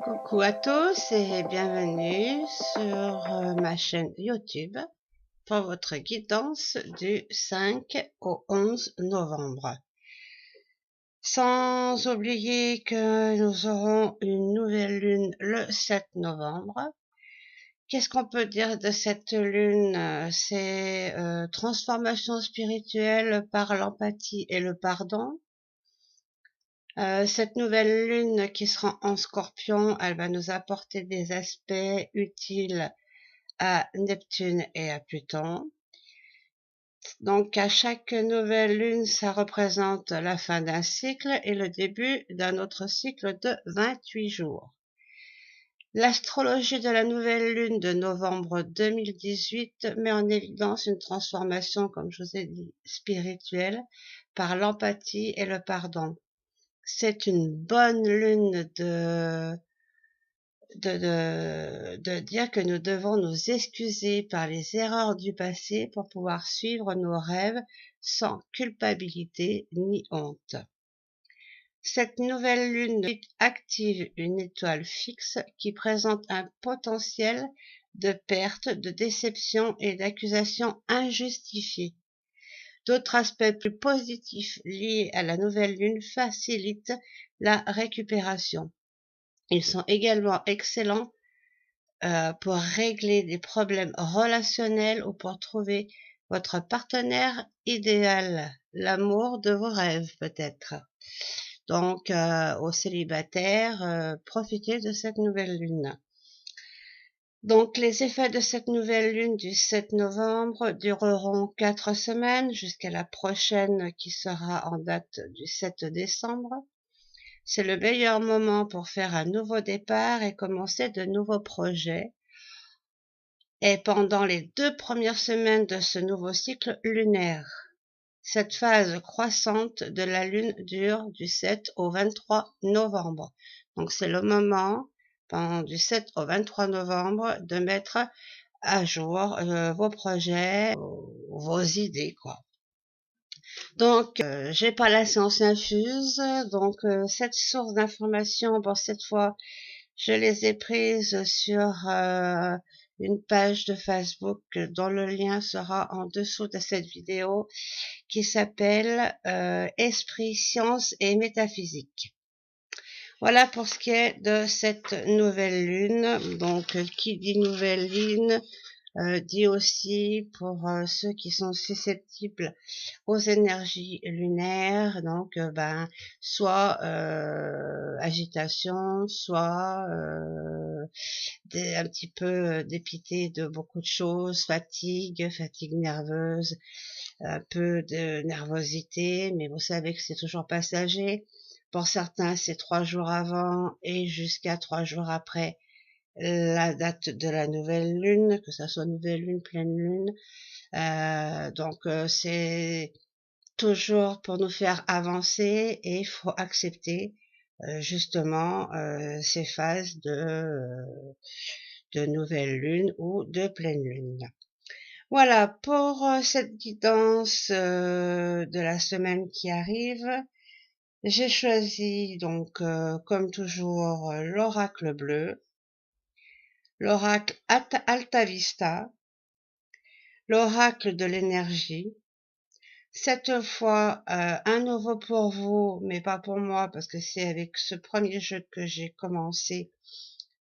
Coucou à tous et bienvenue sur ma chaîne YouTube pour votre guidance du 5 au 11 novembre. Sans oublier que nous aurons une nouvelle lune le 7 novembre. Qu'est-ce qu'on peut dire de cette lune? C'est transformation spirituelle par l'empathie et le pardon. Cette nouvelle lune qui sera en Scorpion, elle va nous apporter des aspects utiles à Neptune et à Pluton. Donc à chaque nouvelle lune, ça représente la fin d'un cycle et le début d'un autre cycle de 28 jours. L'astrologie de la nouvelle lune de novembre 2018 met en évidence une transformation, comme je vous ai dit, spirituelle par l'empathie et le pardon. C'est une bonne lune de dire que nous devons nous excuser par les erreurs du passé pour pouvoir suivre nos rêves sans culpabilité ni honte. Cette nouvelle lune active une étoile fixe qui présente un potentiel de perte, de déception et d'accusation injustifiée. D'autres aspects plus positifs liés à la nouvelle lune facilitent la récupération. Ils sont également excellents pour régler des problèmes relationnels ou pour trouver votre partenaire idéal, l'amour de vos rêves peut-être. Donc, aux célibataires, profitez de cette nouvelle lune. Donc, les effets de cette nouvelle lune du 7 novembre dureront 4 semaines jusqu'à la prochaine qui sera en date du 7 décembre. C'est le meilleur moment pour faire un nouveau départ et commencer de nouveaux projets. Et pendant les 2 premières semaines de ce nouveau cycle lunaire, cette phase croissante de la lune dure du 7 au 23 novembre. Donc c'est le moment, du 7 au 23 novembre, de mettre à jour vos projets, vos idées, quoi. Donc, j'ai pas la science infuse, donc cette source d'information, bon, cette fois, je les ai prises sur une page de Facebook dont le lien sera en dessous de cette vidéo, qui s'appelle Esprit, Science et Métaphysique. Voilà pour ce qui est de cette nouvelle lune. Donc, qui dit nouvelle lune dit aussi pour ceux qui sont susceptibles aux énergies lunaires, donc soit agitation, soit un petit peu dépité de beaucoup de choses, fatigue nerveuse, un peu de nervosité, mais vous savez que c'est toujours passager. Pour certains, c'est 3 jours avant et jusqu'à 3 jours après la date de la nouvelle lune, que ça soit nouvelle lune, pleine lune. Donc c'est toujours pour nous faire avancer et il faut accepter justement ces phases de nouvelle lune ou de pleine lune. Voilà pour cette guidance de la semaine qui arrive. J'ai choisi donc comme toujours l'oracle bleu, l'oracle Alta Vista, l'oracle de l'énergie. Cette fois, un nouveau pour vous, mais pas pour moi, parce que c'est avec ce premier jeu que j'ai commencé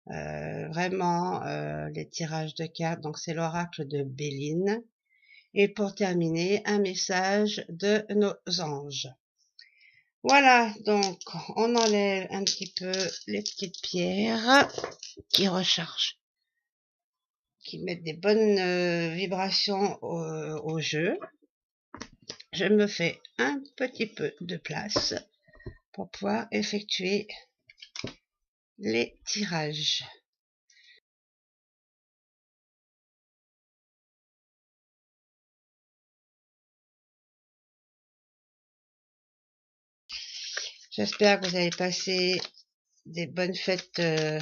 vraiment les tirages de cartes. Donc c'est l'oracle de Béline. Et pour terminer, un message de nos anges. Voilà, donc on enlève un petit peu les petites pierres qui rechargent, qui mettent des bonnes vibrations au jeu. Je me fais un petit peu de place pour pouvoir effectuer les tirages. J'espère que vous avez passé des bonnes fêtes de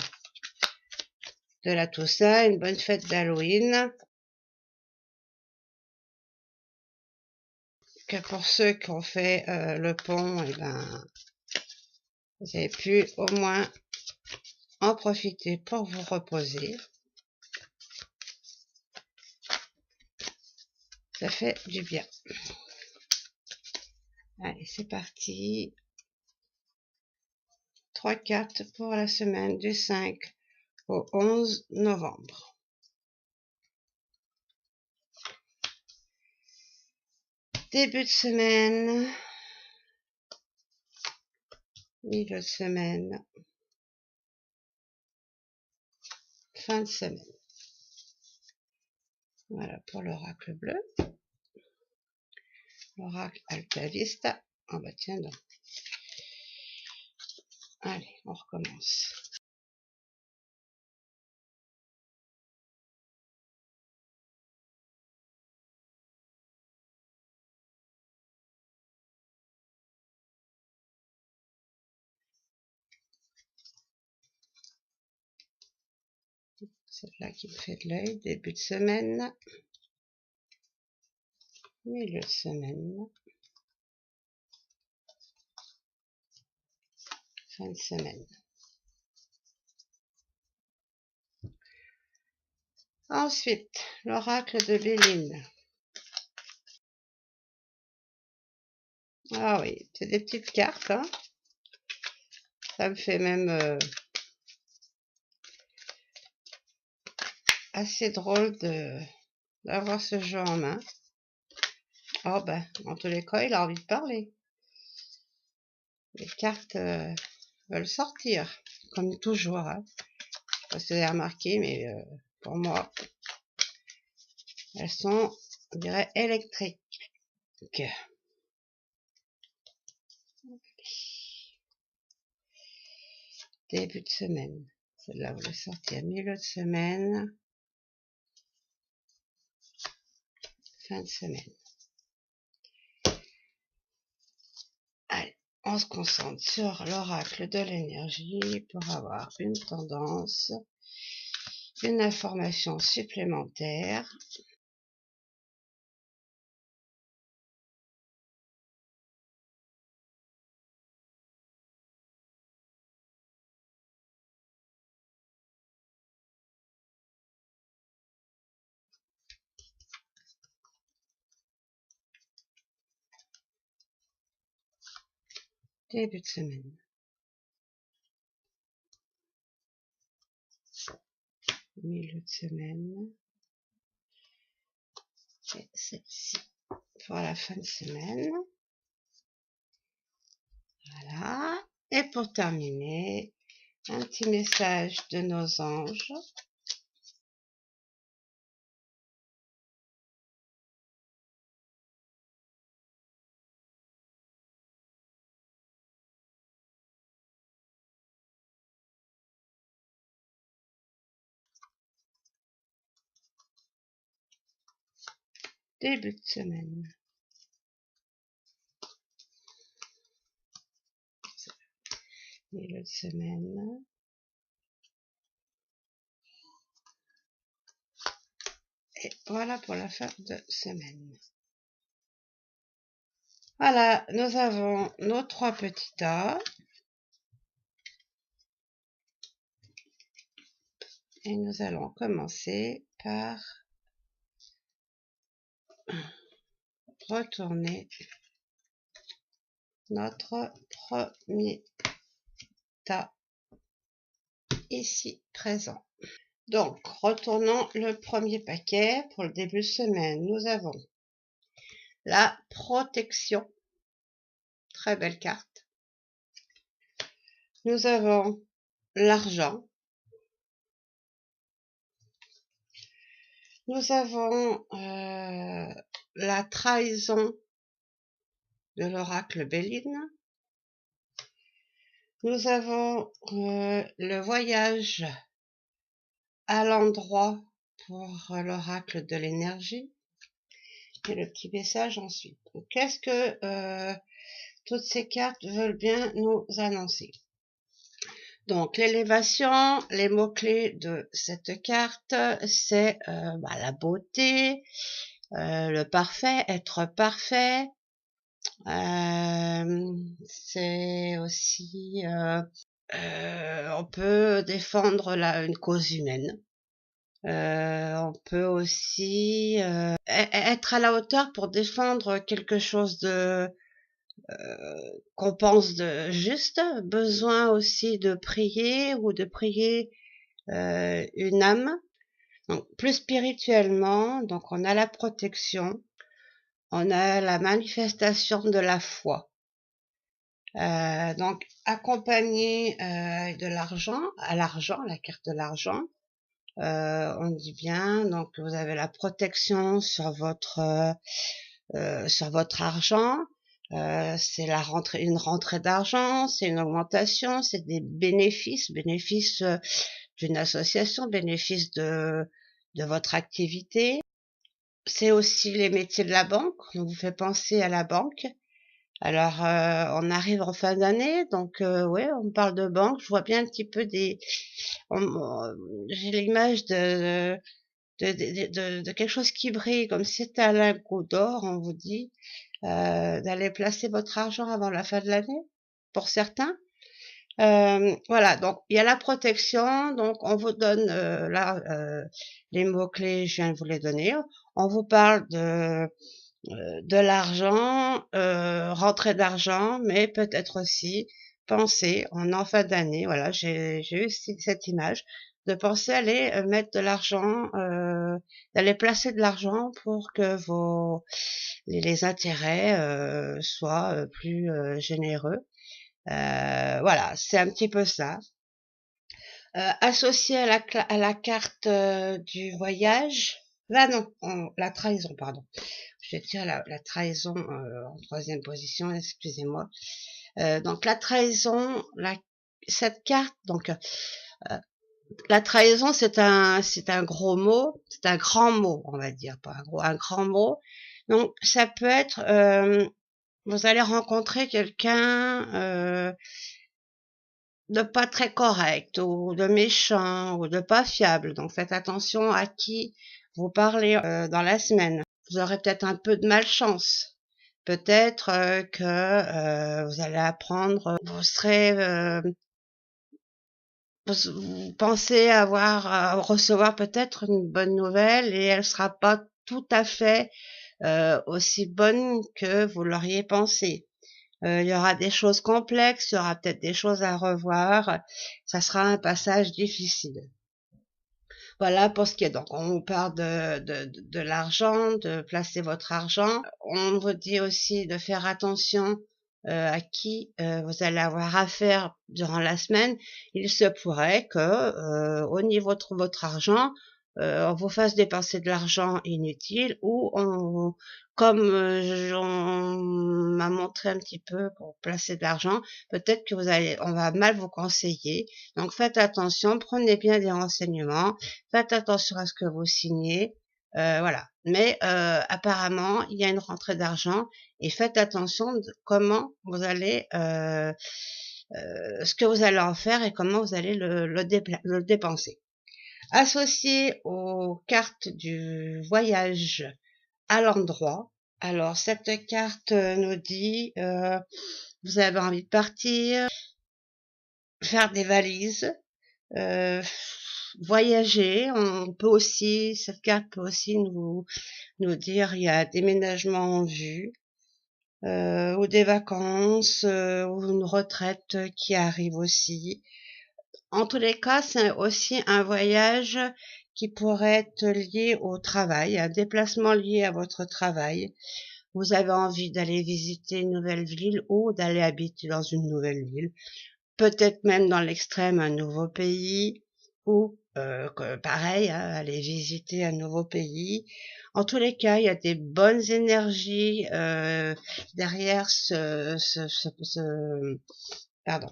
la Toussaint, une bonne fête d'Halloween. Que pour ceux qui ont fait le pont, eh ben, vous avez pu au moins en profiter pour vous reposer. Ça fait du bien. Allez, c'est parti. 3 cartes pour la semaine du 5 au 11 novembre. Début de semaine, milieu de semaine, fin de semaine. Voilà pour l'oracle bleu. L'oracle Altavista. Ah bah tiens donc. Allez, on recommence. Celle-là qui me fait de l'œil. Début de semaine. Milieu de semaine. Fin de semaine. Ensuite, l'oracle de Béline. Ah oui, c'est des petites cartes, hein. Ça me fait même assez drôle d'avoir ce jeu en main. Oh ben, en tous les cas, il a envie de parler. Les cartes veulent sortir, comme toujours. Hein. Je sais pas si vous avez remarqué, mais pour moi, elles sont, on dirait, électriques. Début de semaine. Celle-là, vous la sortir milieu de semaine. Fin de semaine. Allez, on se concentre sur l'oracle de l'énergie pour avoir une tendance, une information supplémentaire. Début de semaine. Milieu de semaine. Et celle-ci pour la fin de semaine. Voilà. Et pour terminer, un petit message de nos anges. Début de semaine. Milieu de semaine. Et voilà pour la fin de semaine. Voilà, nous avons nos 3 petits tas. Et nous allons commencer par retourner notre premier tas ici présent. Donc, retournons le premier paquet pour le début de semaine. Nous avons la protection. Très belle carte. Nous avons l'argent. Nous avons la trahison de l'oracle Béline. Nous avons le voyage à l'endroit pour l'oracle de l'énergie. Et le petit message ensuite. Qu'est-ce que toutes ces cartes veulent bien nous annoncer? Donc, l'élévation, les mots-clés de cette carte, c'est la beauté, le parfait, être parfait. C'est aussi On peut défendre une cause humaine. On peut aussi être à la hauteur pour défendre quelque chose qu'on pense de juste. Besoin aussi de prier ou de prier une âme. Donc plus spirituellement, donc on a la protection, on a la manifestation de la foi. Donc accompagné de l'argent, la carte de l'argent. On dit bien, donc vous avez la protection sur votre argent. C'est une rentrée d'argent, c'est une augmentation, c'est des bénéfices d'une association, bénéfices de votre activité. C'est aussi les métiers de la banque, on vous fait penser à la banque. Alors, on arrive en fin d'année, donc ouais, on parle de banque. Je vois bien un petit peu j'ai l'image de quelque chose qui brille, comme si c'était un lingot d'or. On vous dit d'aller placer votre argent avant la fin de l'année, pour certains. Voilà, donc il y a la protection. Donc on vous donne là les mots clés, je viens de vous les donner. On vous parle de l'argent, rentrée d'argent, mais peut-être aussi penser en fin d'année, voilà, j'ai eu cette image, de penser à aller mettre de l'argent, d'aller placer de l'argent pour que les intérêts soient plus généreux. Voilà, c'est un petit peu ça. Associé à la carte du voyage, là non, la trahison, pardon. Je vais dire la trahison en troisième position, excusez-moi. Donc la trahison, cette carte, donc la trahison, c'est un gros mot, c'est un grand mot, on va dire, pas un grand mot. Donc ça peut être, vous allez rencontrer quelqu'un de pas très correct, ou de méchant, ou de pas fiable. Donc faites attention à qui vous parlez dans la semaine. Vous aurez peut-être un peu de malchance. Peut-être que vous allez apprendre, vous pensez recevoir peut-être une bonne nouvelle et elle sera pas tout à fait aussi bonne que vous l'auriez pensé. Il y aura des choses complexes, il y aura peut-être des choses à revoir. Ça sera un passage difficile. Voilà pour ce qui est. Donc, on vous parle de l'argent, de placer votre argent. On vous dit aussi de faire attention à qui vous allez avoir affaire durant la semaine. Il se pourrait que au niveau de votre argent, on vous fasse dépenser de l'argent inutile, ou comme on m'a montré un petit peu pour placer de l'argent, peut-être que on va mal vous conseiller. Donc faites attention, prenez bien des renseignements. Faites attention à ce que vous signez, voilà. Mais apparemment, il y a une rentrée d'argent, et faites attention de comment vous allez, ce que vous allez en faire et comment vous allez le dépenser. Associé aux cartes du voyage à l'endroit. Alors cette carte nous dit, vous avez envie de partir, faire des valises, voyager. Cette carte peut aussi nous dire il y a un déménagement en vue, ou des vacances, ou une retraite qui arrive aussi. En tous les cas, c'est aussi un voyage qui pourrait être lié au travail, un déplacement lié à votre travail. Vous avez envie d'aller visiter une nouvelle ville ou d'aller habiter dans une nouvelle ville, peut-être même dans l'extrême un nouveau pays, ou pareil, hein, aller visiter un nouveau pays. En tous les cas, il y a des bonnes énergies derrière pardon,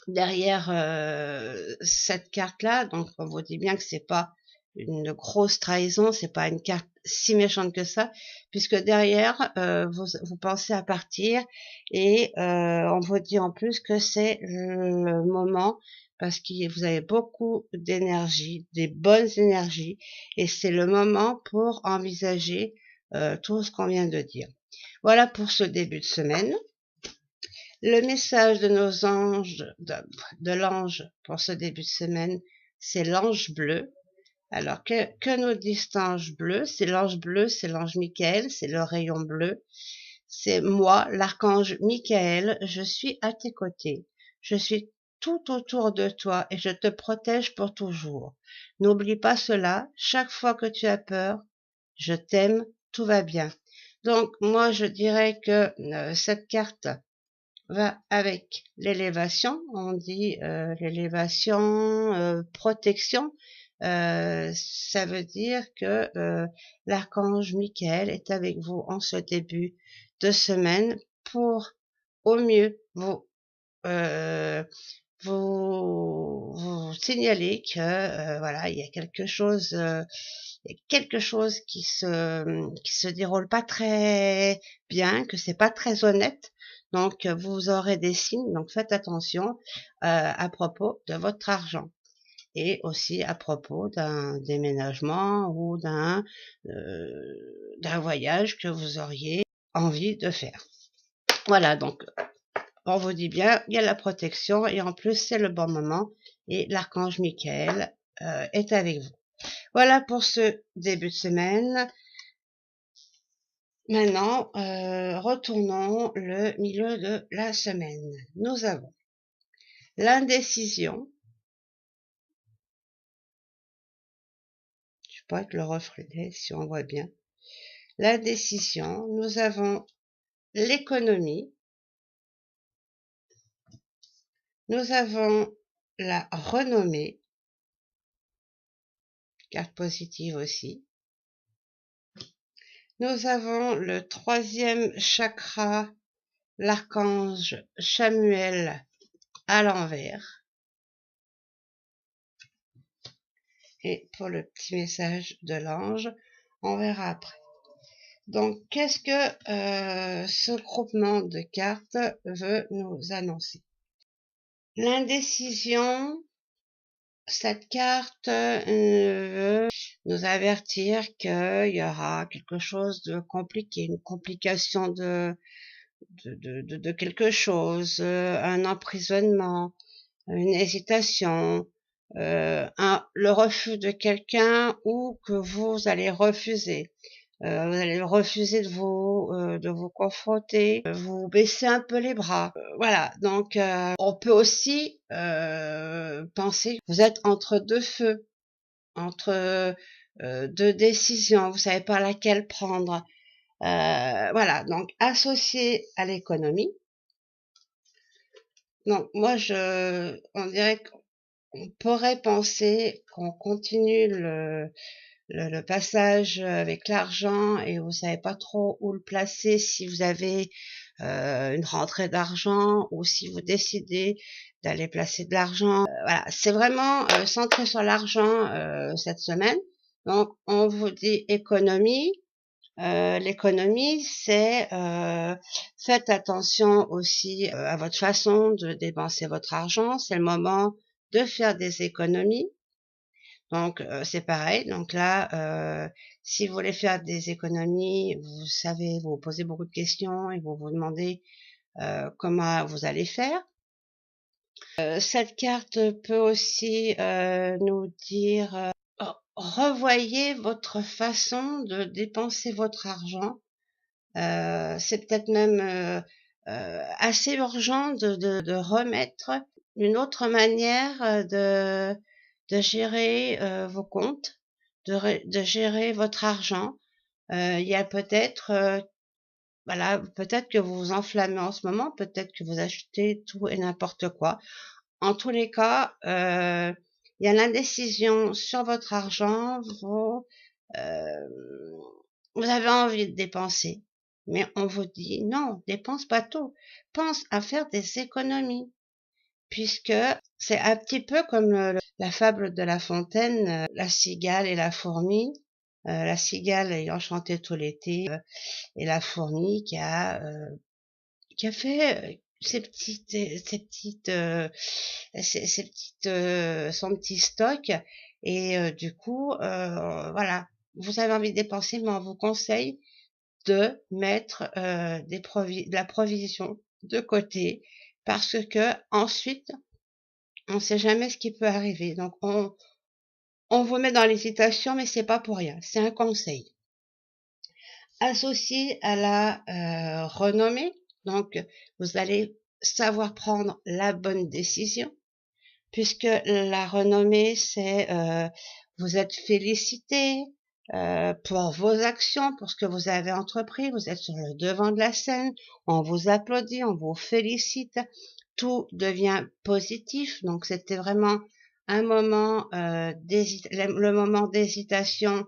derrière cette carte-là. Donc on vous dit bien que c'est pas une grosse trahison, c'est pas une carte si méchante que ça, puisque derrière vous pensez à partir, et on vous dit en plus que c'est le moment, parce que vous avez beaucoup d'énergie, des bonnes énergies, et c'est le moment pour envisager tout ce qu'on vient de dire. Voilà pour ce début de semaine. Le message de nos anges, de l'ange pour ce début de semaine, c'est l'ange bleu. Alors, que nous dit cet ange bleu? C'est l'ange bleu, c'est l'ange Michael, c'est le rayon bleu. C'est moi, l'archange Michael, je suis à tes côtés. Je suis tout autour de toi et je te protège pour toujours. N'oublie pas cela, chaque fois que tu as peur, je t'aime, tout va bien. Donc, moi, je dirais que cette carte va avec l'élévation. On dit l'élévation, protection. Ça veut dire que l'archange Michael est avec vous en ce début de semaine pour au mieux euh, vous signaler que voilà, il y a quelque chose qui se déroule pas très bien, que c'est pas très honnête. Donc vous aurez des signes, donc faites attention à propos de votre argent et aussi à propos d'un déménagement ou d'un voyage que vous auriez envie de faire. Voilà, donc on vous dit bien, il y a la protection et en plus c'est le bon moment et l'archange Michael est avec vous. Voilà pour ce début de semaine. Maintenant, retournons le milieu de la semaine. Nous avons l'indécision. Je pourrais te le refléter si on voit bien. L'indécision. Nous avons l'économie. Nous avons la renommée. Carte positive aussi. Nous avons le troisième chakra, l'archange Chamuel à l'envers. Et pour le petit message de l'ange, on verra après. Donc, qu'est-ce que ce groupement de cartes veut nous annoncer? L'indécision, cette carte veut nous avertir qu'il y aura quelque chose de compliqué, une complication de quelque chose, un emprisonnement, une hésitation, le refus de quelqu'un ou que vous allez refuser. Vous allez refuser de vous confronter, vous baisser un peu les bras. Voilà, donc on peut aussi penser que vous êtes entre deux feux, entre deux décisions, vous savez pas laquelle prendre. Voilà, donc associé à l'économie. Donc moi, on dirait qu'on pourrait penser qu'on continue le passage avec l'argent et vous savez pas trop où le placer, si vous avez une rentrée d'argent ou si vous décidez d'aller placer de l'argent. Voilà, c'est vraiment centré sur l'argent cette semaine. Donc on vous dit économie. L'économie, c'est faites attention aussi à votre façon de dépenser votre argent. C'est le moment de faire des économies. Donc c'est pareil. Donc là, si vous voulez faire des économies, vous savez, vous vous posez beaucoup de questions et vous vous demandez comment vous allez faire. Cette carte peut aussi nous dire revoyez votre façon de dépenser votre argent. C'est peut-être même assez urgent de remettre une autre manière de gérer vos comptes, de gérer votre argent. Il y a peut-être voilà, peut-être que vous vous enflammez en ce moment, peut-être que vous achetez tout et n'importe quoi. En tous les cas, il y a l'indécision sur votre argent. Vous avez envie de dépenser, mais on vous dit non, dépense pas tout. Pense à faire des économies, puisque c'est un petit peu comme la fable de La Fontaine, la cigale et la fourmi. La cigale ayant chanté tout l'été et la fourmi qui a fait son petit stock et du coup voilà, vous avez envie de dépenser mais on vous conseille de mettre de la provision de côté parce que ensuite, on ne sait jamais ce qui peut arriver. Donc, on vous met dans l'hésitation, mais c'est pas pour rien. C'est un conseil. Associé à la renommée, donc vous allez savoir prendre la bonne décision, puisque la renommée, c'est vous êtes félicité pour vos actions, pour ce que vous avez entrepris, vous êtes sur le devant de la scène, on vous applaudit, on vous félicite, tout devient positif. Donc c'était vraiment un moment le moment d'hésitation.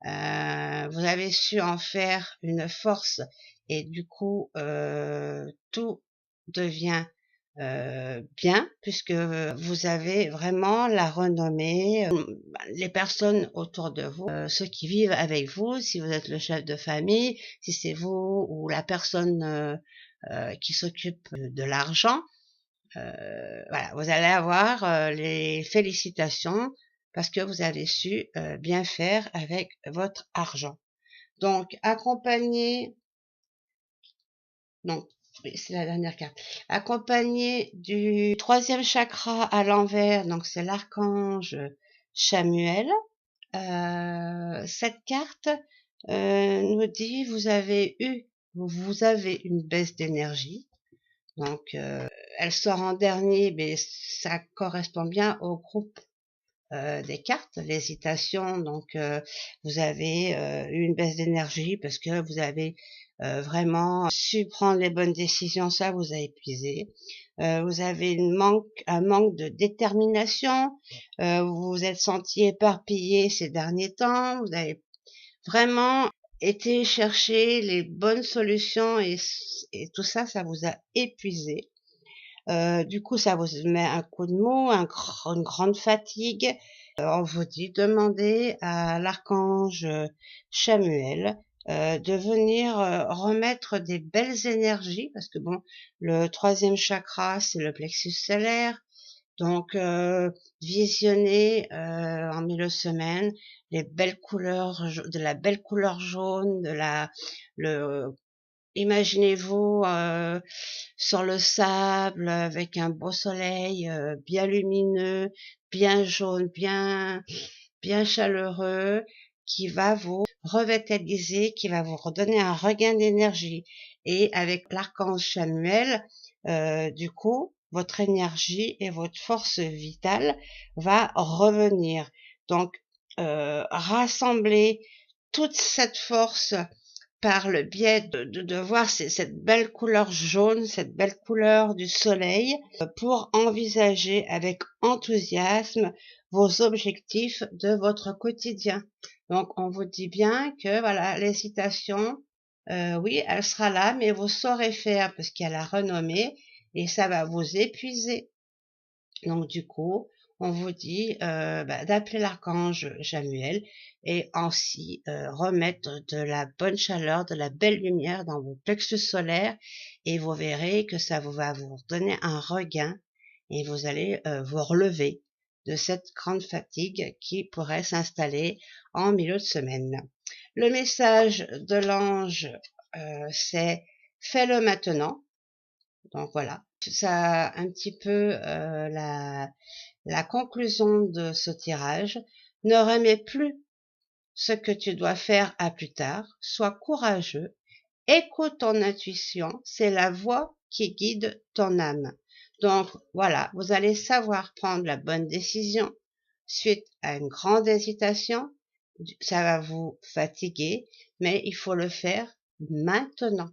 Vous avez su en faire une force et du coup tout devient bien, puisque vous avez vraiment la renommée, les personnes autour de vous, ceux qui vivent avec vous, si vous êtes le chef de famille, si c'est vous ou la personne qui s'occupe de l'argent, voilà, vous allez avoir les félicitations parce que vous avez su bien faire avec votre argent. Donc, donc, oui, c'est la dernière carte. Accompagné du troisième chakra à l'envers, donc c'est l'archange Chamuel. Cette carte nous dit vous avez une baisse d'énergie. Donc, elle sort en dernier, mais ça correspond bien au groupe des cartes, l'hésitation. Donc, vous avez eu une baisse d'énergie parce que vous avez vraiment su prendre les bonnes décisions, ça vous a épuisé. Vous avez un manque de détermination, vous vous êtes senti éparpillé ces derniers temps, vous avez vraiment été chercher les bonnes solutions et tout ça, ça vous a épuisé. Du coup, ça vous met un coup de mou, une grande fatigue. On vous dit, demandez à l'archange Chamuel de venir remettre des belles énergies, parce que bon, le troisième chakra, c'est le plexus solaire. Donc, visionnez en milieu de semaine les belles couleurs, de la belle couleur jaune, le imaginez-vous sur le sable avec un beau soleil bien lumineux, bien jaune, bien chaleureux, qui va vous revitaliser, qui va vous redonner un regain d'énergie. Et avec l'archange Chamuel, du coup, votre énergie et votre force vitale va revenir. Donc, rassembler toute cette force par le biais de voir cette belle couleur jaune, cette belle couleur du soleil, pour envisager avec enthousiasme vos objectifs de votre quotidien. Donc, on vous dit bien que voilà, l'hésitation, oui, elle sera là, mais vous saurez faire parce qu'il y a la renommée et ça va vous épuiser. Donc du coup, on vous dit d'appeler l'archange Jamuel et ainsi remettre de la bonne chaleur, de la belle lumière dans vos plexus solaires et vous verrez que ça va vous donner un regain et vous allez vous relever de cette grande fatigue qui pourrait s'installer en milieu de semaine. Le message de l'ange, c'est fais-le maintenant. Donc voilà, ça un petit peu la conclusion de ce tirage. Ne remets plus ce que tu dois faire à plus tard. Sois courageux. Écoute ton intuition. C'est la voix qui guide ton âme. Donc voilà, vous allez savoir prendre la bonne décision suite à une grande hésitation. Ça va vous fatiguer, mais il faut le faire maintenant.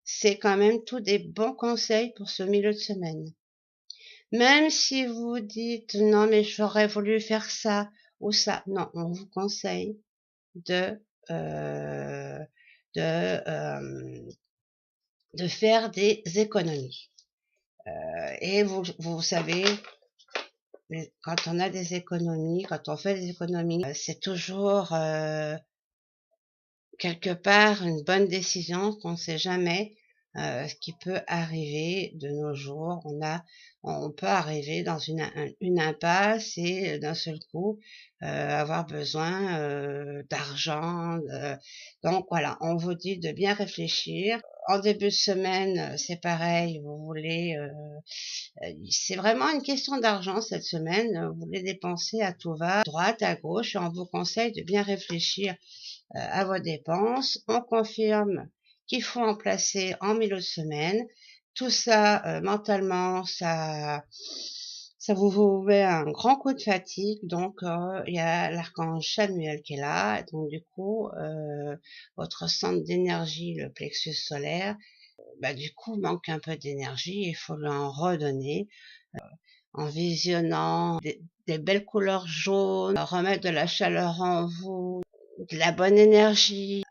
C'est quand même tous des bons conseils pour ce milieu de semaine. Même si vous dites non mais j'aurais voulu faire ça ou ça, non, on vous conseille de euh, de euh, de faire des économies. Et vous savez, quand on a des économies, quand on fait des économies, c'est toujours quelque part une bonne décision qu'on ne sait jamais ce qui peut arriver de nos jours. On peut arriver dans une impasse et d'un seul coup avoir besoin d'argent. Donc voilà, on vous dit de bien réfléchir. En début de semaine, c'est pareil, vous voulez, c'est vraiment une question d'argent cette semaine. Vous voulez dépenser à tout va, à droite, à gauche, et on vous conseille de bien réfléchir à vos dépenses. On confirme qu'il faut en placer en milieu de semaine. Tout ça, mentalement, ça vous met un grand coup de fatigue. Donc, il y a l'archange Samuel qui est là. Donc, du coup, votre centre d'énergie, le plexus solaire, bah, du coup, manque un peu d'énergie. Il faut lui en redonner en visionnant des belles couleurs jaunes, remettre de la chaleur en vous, de la bonne énergie,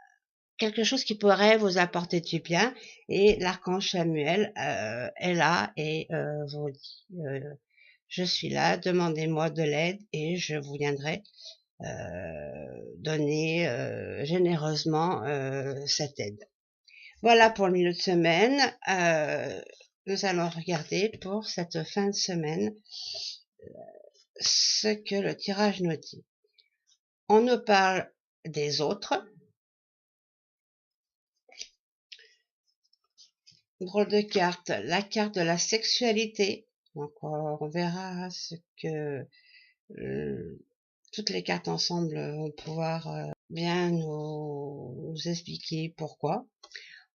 quelque chose qui pourrait vous apporter du bien. Et l'archange Samuel est là et vous dit je suis là, demandez-moi de l'aide et je vous viendrai donner généreusement cette aide. Voilà pour le milieu de semaine. Nous allons regarder pour cette fin de semaine ce que le tirage nous dit. On nous parle des autres. Drôle de carte, la carte de la sexualité. Donc on verra ce que toutes les cartes ensemble vont pouvoir bien nous expliquer pourquoi.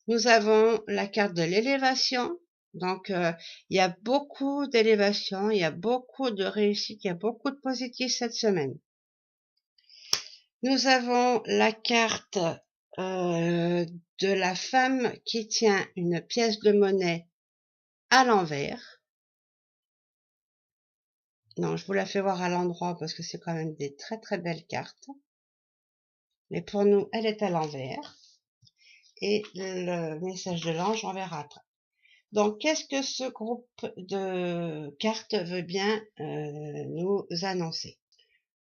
Nous avons la carte de l'élévation. Donc il y a beaucoup d'élévation, il y a beaucoup de réussite, il y a beaucoup de positif cette semaine. Nous avons la carte de la femme qui tient une pièce de monnaie à l'envers. Non, je vous la fais voir à l'endroit parce que c'est quand même des très très belles cartes. Mais pour nous, elle est à l'envers. Et le message de l'ange, on verra après. Donc, qu'est-ce que ce groupe de cartes veut bien nous annoncer?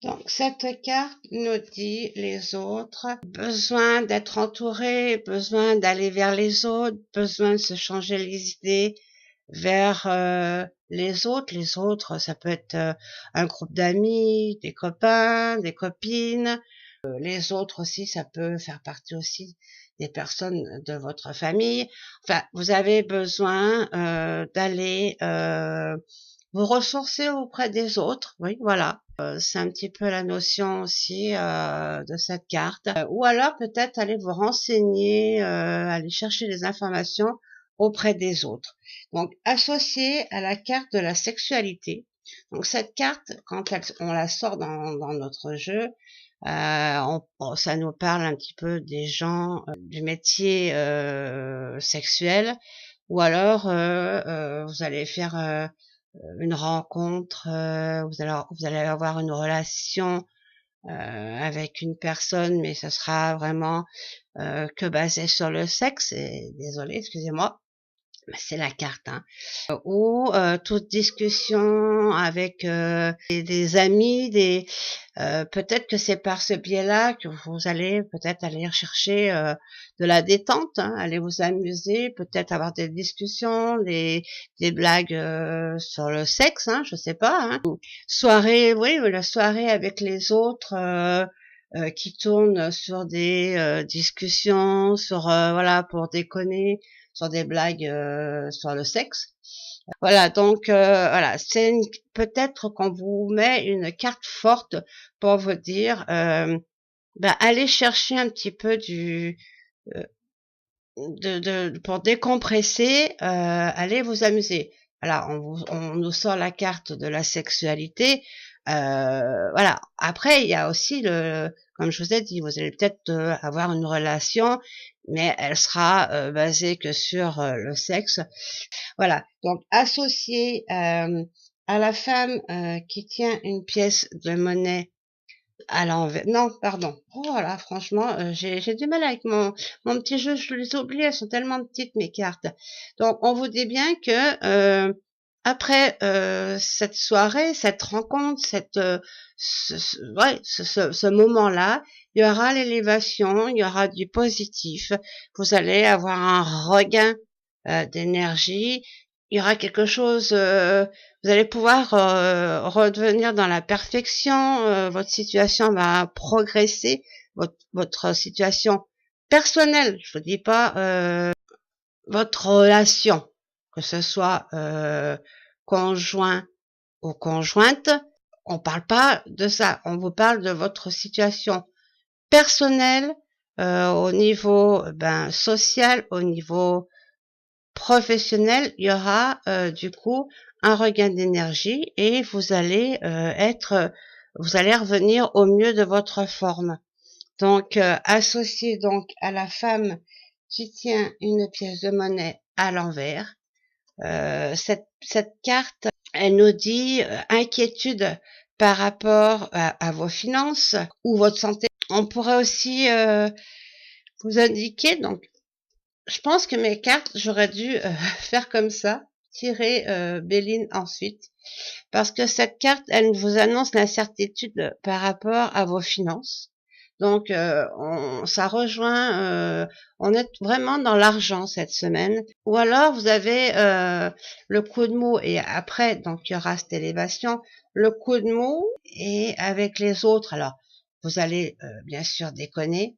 Donc, cette carte nous dit les autres, besoin d'être entouré, besoin d'aller vers les autres, besoin de se changer les idées vers les autres. Les autres, ça peut être un groupe d'amis, des copains, des copines. Les autres aussi, ça peut faire partie aussi des personnes de votre famille. Enfin, vous avez besoin d'aller vous ressourcer auprès des autres. Oui, voilà. C'est un petit peu la notion aussi de cette carte. Ou alors peut-être aller vous renseigner, aller chercher des informations auprès des autres. Donc, associée à la carte de la sexualité. Donc, cette carte, quand on la sort dans notre jeu, ça nous parle un petit peu des gens du métier sexuel, ou alors vous allez faire une rencontre, vous allez avoir une relation avec une personne, mais ça sera vraiment que basé sur le sexe. Et désolé, excusez-moi, mais c'est la carte, hein. Ou toute discussion avec des amis, peut-être que c'est par ce biais-là que vous allez peut-être aller rechercher de la détente, hein, aller vous amuser, peut-être avoir des discussions, des blagues sur le sexe, hein, je sais pas, hein. Soirée, oui, la soirée avec les autres qui tournent sur des discussions, sur voilà, pour déconner, sur des blagues sur le sexe. Voilà, donc voilà, c'est peut-être qu'on vous met une carte forte pour vous dire, allez chercher un petit peu euh, pour décompresser, allez vous amuser. Voilà, on nous sort la carte de la sexualité. Voilà. Après, il y a aussi comme je vous ai dit, vous allez peut-être avoir une relation, mais elle sera basée que sur le sexe. Voilà. Donc, associé à la femme qui tient une pièce de monnaie à l'envers. Non, pardon. Oh là, franchement, j'ai du mal avec mon petit jeu. Je les oublie, elles sont tellement petites mes cartes. Donc, on vous dit bien que après cette soirée, cette rencontre, ce moment-là, il y aura l'élévation, il y aura du positif. Vous allez avoir un regain d'énergie. Il y aura quelque chose, vous allez pouvoir redevenir dans la perfection, votre situation va progresser, votre situation personnelle, je vous dis pas votre relation, que ce soit conjoint ou conjointe, on parle pas de ça, on vous parle de votre situation personnelle, au niveau social, au niveau professionnel, il y aura du coup un regain d'énergie et vous allez vous allez revenir au mieux de votre forme. Donc associé donc à la femme qui tient une pièce de monnaie à l'envers, cette carte, elle nous dit inquiétude par rapport à vos finances ou votre santé. On pourrait aussi vous indiquer, donc je pense que mes cartes, j'aurais dû faire comme ça, tirer Béline ensuite, parce que cette carte, elle vous annonce l'incertitude par rapport à vos finances. Donc, ça rejoint, on est vraiment dans l'argent cette semaine. Ou alors, vous avez le coup de mou et après, donc il y aura cette élévation, le coup de mou et avec les autres. Alors, vous allez bien sûr déconner,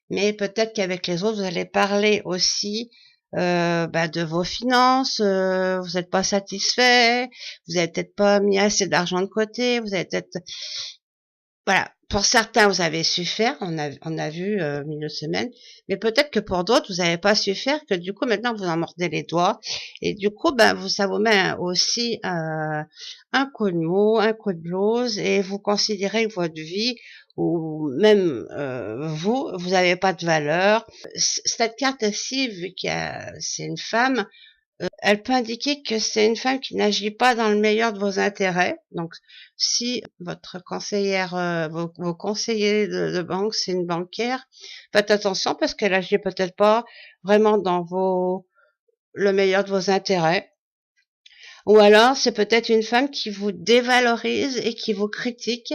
mais peut-être qu'avec les autres, vous allez parler aussi de vos finances, vous n'êtes pas satisfait, vous n'avez peut-être pas mis assez d'argent de côté, vous avez peut-être... Voilà, pour certains, vous avez su faire, on a vu milieu de semaine, mais peut-être que pour d'autres, vous n'avez pas su faire, que du coup, maintenant, vous en mordez les doigts, et du coup, ça vous met aussi un coup de mou, un coup de blues, et vous considérez que votre vie, ou même vous n'avez pas de valeur. Cette carte-ci, vu que c'est une femme, elle peut indiquer que c'est une femme qui n'agit pas dans le meilleur de vos intérêts. Donc, si votre conseillère, vos conseillers de banque, c'est une banquière, faites attention parce qu'elle agit peut-être pas vraiment dans le meilleur de vos intérêts. Ou alors, c'est peut-être une femme qui vous dévalorise et qui vous critique.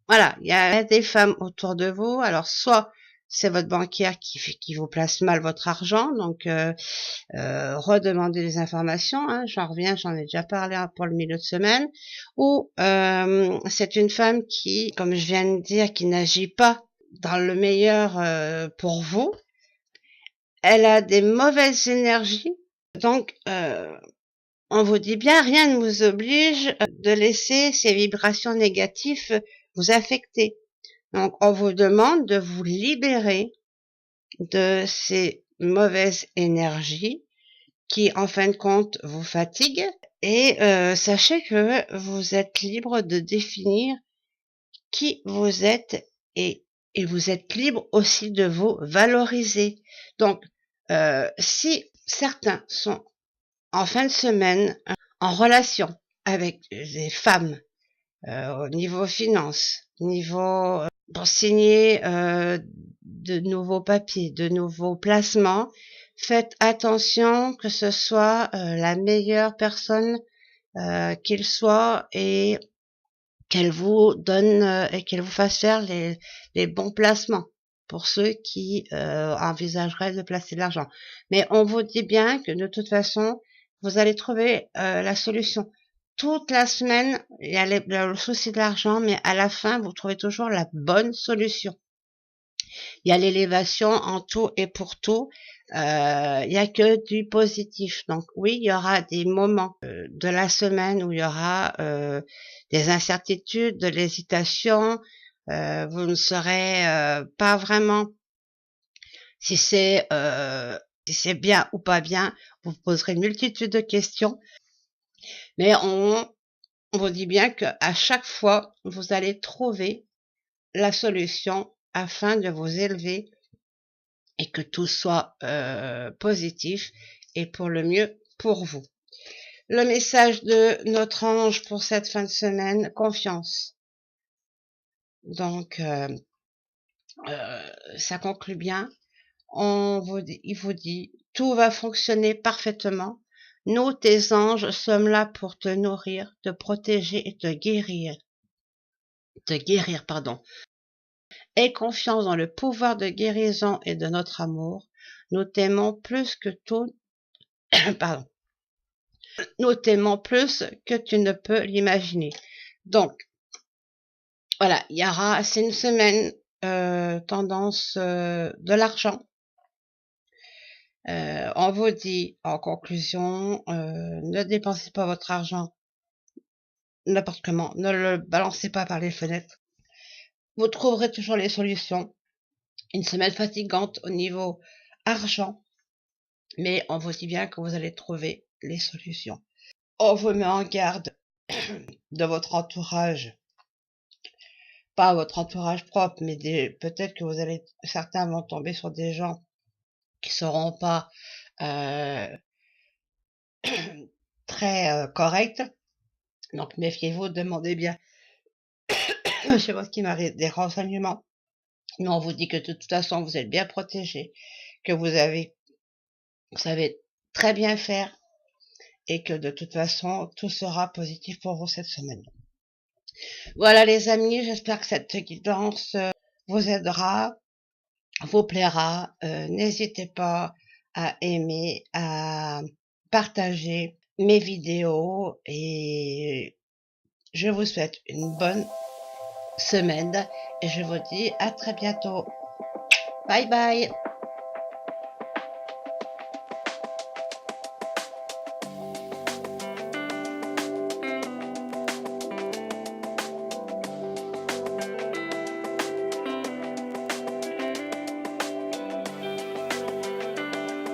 Voilà, il y a des femmes autour de vous. Alors, soit c'est votre banquière qui vous place mal votre argent, donc redemander des informations, hein, j'en ai déjà parlé pour le milieu de semaine, ou c'est une femme qui, comme je viens de dire, qui n'agit pas dans le meilleur pour vous, elle a des mauvaises énergies, donc on vous dit bien, rien ne vous oblige de laisser ces vibrations négatives vous affecter. Donc on vous demande de vous libérer de ces mauvaises énergies qui, en fin de compte, vous fatigue. Et sachez que vous êtes libre de définir qui vous êtes et vous êtes libre aussi de vous valoriser. Donc, si certains sont en fin de semaine en relation avec des femmes au niveau finance, niveau pour signer de nouveaux papiers, de nouveaux placements, faites attention que ce soit la meilleure personne qu'il soit et qu'elle vous donne et qu'elle vous fasse faire les bons placements pour ceux qui envisageraient de placer de l'argent. Mais on vous dit bien que de toute façon, vous allez trouver la solution. Toute la semaine, il y a le souci de l'argent, mais à la fin, vous trouvez toujours la bonne solution. Il y a l'élévation en tout et pour tout. Il y a que du positif. Donc oui, il y aura des moments de la semaine où il y aura des incertitudes, de l'hésitation. Vous ne saurez pas vraiment si c'est bien ou pas bien. Vous poserez une multitude de questions, mais on vous dit bien qu'à chaque fois, vous allez trouver la solution afin de vous élever et que tout soit positif et pour le mieux pour vous. Le message de notre ange pour cette fin de semaine, confiance. Donc, ça conclut bien. Il vous dit, tout va fonctionner parfaitement. Nous, tes anges, sommes là pour te nourrir, te protéger et te guérir. Pardon. Aie confiance dans le pouvoir de guérison et de notre amour. Nous t'aimons plus que tout Pardon. Nous t'aimons plus que tu ne peux l'imaginer. Donc, voilà, c'est une semaine tendance de l'argent. On vous dit en conclusion, ne dépensez pas votre argent n'importe comment, ne le balancez pas par les fenêtres. Vous trouverez toujours les solutions. Une semaine fatigante au niveau argent, mais on vous dit bien que vous allez trouver les solutions. On vous met en garde de votre entourage, pas votre entourage propre, mais peut-être que certains vont tomber sur des gens qui seront pas très corrects. Donc méfiez-vous, demandez bien chez votre qui m'arrive des renseignements. Mais on vous dit que de toute façon vous êtes bien protégés, que vous savez très bien faire et que de toute façon tout sera positif pour vous cette semaine. Voilà les amis, j'espère que cette guidance vous aidera, vous plaira. N'hésitez pas à aimer, à partager mes vidéos et je vous souhaite une bonne semaine et je vous dis à très bientôt. Bye bye.